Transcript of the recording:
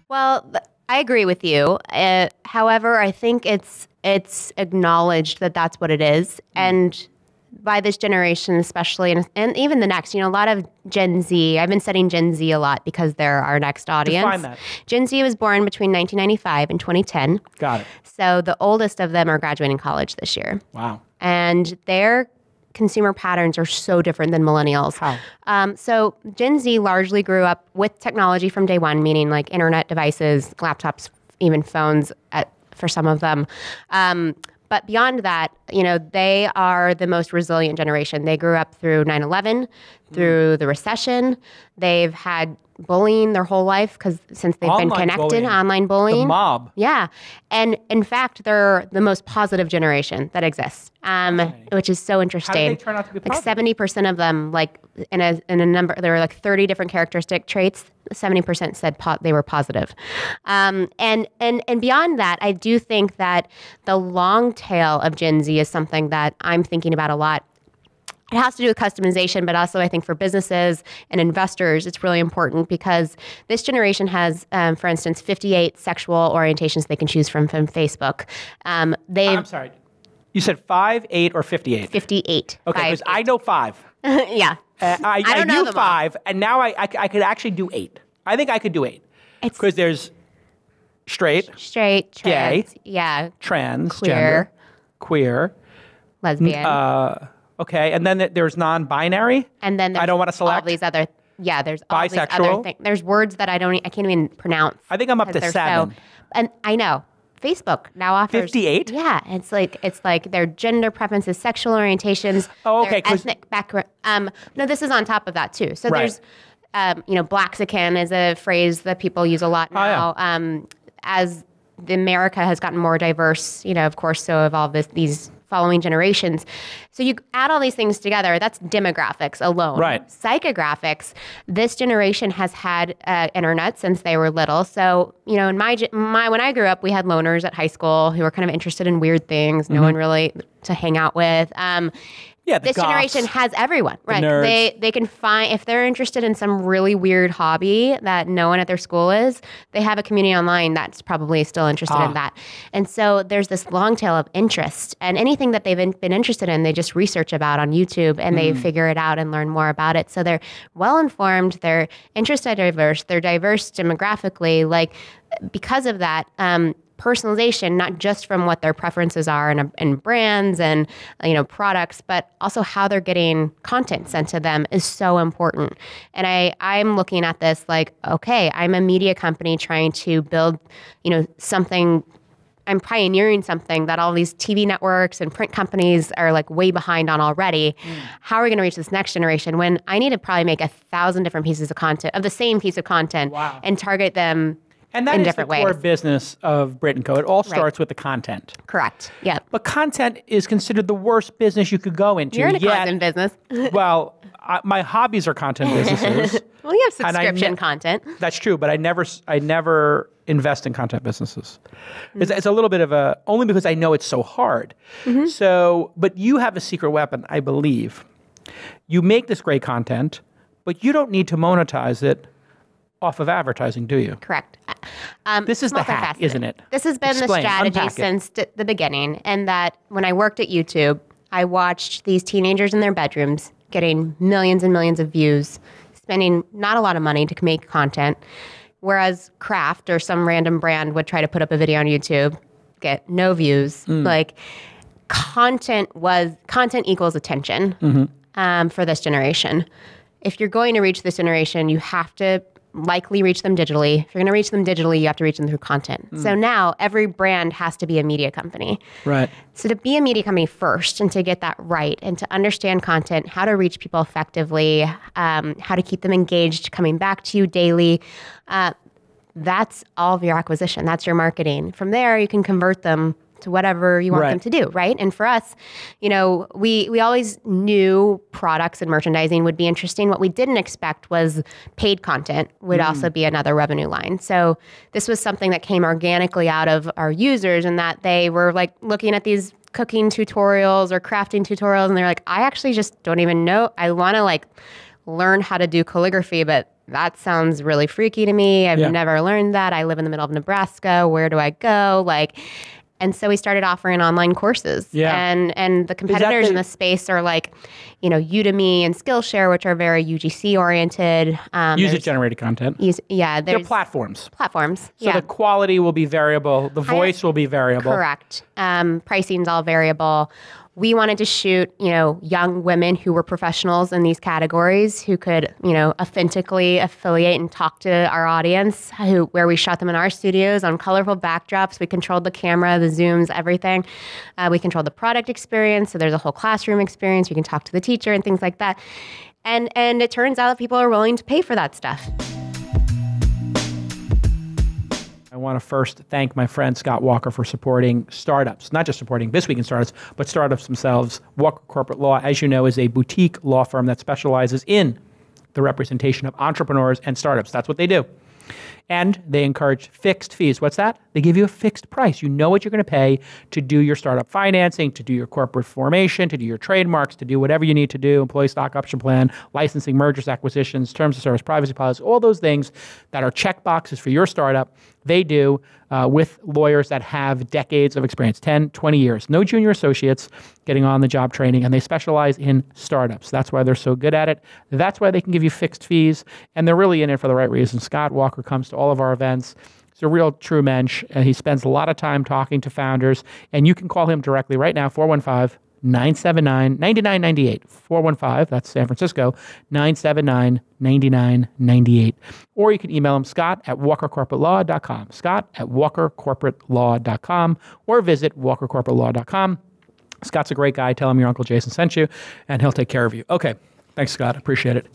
Well, I agree with you. However, I think it's acknowledged that that's what it is. And by this generation especially, and even the next, a lot of Gen Z, I've been studying Gen Z a lot because they're our next audience. Define that. Gen Z was born between 1995 and 2010. Got it. So the oldest of them are graduating college this year. Wow. And their consumer patterns are so different than millennials. How? So Gen Z largely grew up with technology from day one, meaning like internet devices, laptops, even phones for some of them. But beyond that, they are the most resilient generation. They grew up through 9/11, through the recession. They've had bullying their whole life since they've been connected, online bullying. The mob. Yeah. And in fact, they're the most positive generation that exists, which is so interesting. How did they turn out to be positive? 70% of them, in a number, there were 30 different characteristic traits. 70% said they were positive. And beyond that, I do think that the long tail of Gen Z is something that I'm thinking about a lot. It has to do with customization, but also I think for businesses and investors, it's really important because this generation has, for instance, 58 sexual orientations they can choose from Facebook. I'm sorry. You said 5, 8, or 58? 58. Okay, because I know 5. Yeah. I knew 5, and now I could actually do 8. I think I could do 8. Because there's straight, trans, gay, queer, lesbian. Okay, and then there's non-binary. And then there's I don't want to select all these other. Yeah, there's all bisexual. These other things. There's words that I can't even pronounce. I think I'm up to 7. And I know Facebook now offers 58. Yeah, it's like their gender preferences, sexual orientations, okay, their ethnic background. No, this is on top of that too. So right. there's, Blaxican is a phrase that people use a lot now. Oh, yeah. As America has gotten more diverse, of course, so have all these following generations. So you add all these things together, that's demographics alone. Right. Psychographics, this generation has had internet since they were little. So, in when I grew up, we had loners at high school who were kind of interested in weird things, no one really to hang out with. This generation has everyone, right? They can find, if they're interested in some really weird hobby that no one at their school is, they have a community online that's probably still interested in that. And so there's this long tail of interest, and anything that they've been interested in, they just research about on YouTube and they figure it out and learn more about it. So they're well-informed, their interests are diverse, they're diverse demographically, because of that, personalization, not just from what their preferences are in brands and products, but also how they're getting content sent to them is so important. And I'm looking at this okay, I'm a media company trying to build something. I'm pioneering something that all these TV networks and print companies are way behind on already. How are we going to reach this next generation when I need to probably make 1,000 different pieces of content of the same piece of content and target them and that in is different the core ways. Business of Brit & Co. It all starts with the content. Correct. Yeah. But content is considered the worst business you could go into. You're in a content business. Well, my hobbies are content businesses. Well, you have subscription content. That's true, but I never invest in content businesses. It's a little bit of only because I know it's so hard. So, but you have a secret weapon, I believe. You make this great content, but you don't need to monetize it off of advertising, do you? Correct. This is the hack, isn't it? This has been the strategy since the beginning. And that when I worked at YouTube, I watched these teenagers in their bedrooms getting millions and millions of views, spending not a lot of money to make content, whereas Kraft or some random brand would try to put up a video on YouTube, get no views. Content equals attention for this generation. If you're going to reach this generation, you have to likely reach them digitally. If you're going to reach them digitally, you have to reach them through content. So now every brand has to be a media company. Right. So to be a media company first and to get that right and to understand content, how to reach people effectively, how to keep them engaged, coming back to you daily, that's all of your acquisition. That's your marketing. From there, you can convert them to whatever you want them to do, right? And for us, we always knew products and merchandising would be interesting. What we didn't expect was paid content would also be another revenue line. So this was something that came organically out of our users, and that they were looking at these cooking tutorials or crafting tutorials, and they're like, I actually just don't even know. I want to learn how to do calligraphy, but that sounds really freaky to me. I've Yeah. never learned that. I live in the middle of Nebraska. Where do I go? And so we started offering online courses. Yeah. And the competitors in the space are like, Udemy and Skillshare, which are very UGC oriented. User-generated content. They're There's platforms. platforms. So the quality will be variable. The voice will be variable. Correct. Pricing's all variable. We wanted to shoot, young women who were professionals in these categories who could, authentically affiliate and talk to our audience, where we shot them in our studios on colorful backdrops. We controlled the camera, the zooms, everything. We controlled the product experience. So there's a whole classroom experience. You can talk to the teacher and things like that. And it turns out that people are willing to pay for that stuff. I want to first thank my friend Scott Walker for supporting startups, not just supporting This Week in Startups, but startups themselves. Walker Corporate Law, as you know, is a boutique law firm that specializes in the representation of entrepreneurs and startups. That's what they do. And they encourage fixed fees. What's that? They give you a fixed price. You know what you're going to pay to do your startup financing, to do your corporate formation, to do your trademarks, to do whatever you need to do, employee stock option plan, licensing, mergers, acquisitions, terms of service, privacy policies, all those things that are check boxes for your startup. They do with lawyers that have decades of experience, 10, 20 years. No junior associates getting on the job training, and they specialize in startups. That's why they're so good at it. That's why they can give you fixed fees, and they're really in it for the right reason. Scott Walker comes to all of our events. He's a real true mensch, and he spends a lot of time talking to founders, and you can call him directly right now, 415-979-9998. 415, that's San Francisco, 979-9998. Or you can email him, scott@walkercorporatelaw.com, scott@walkercorporatelaw.com, or visit walkercorporatelaw.com. Scott's a great guy. Tell him your Uncle Jason sent you, and he'll take care of you. Okay. Thanks, Scott. Appreciate it.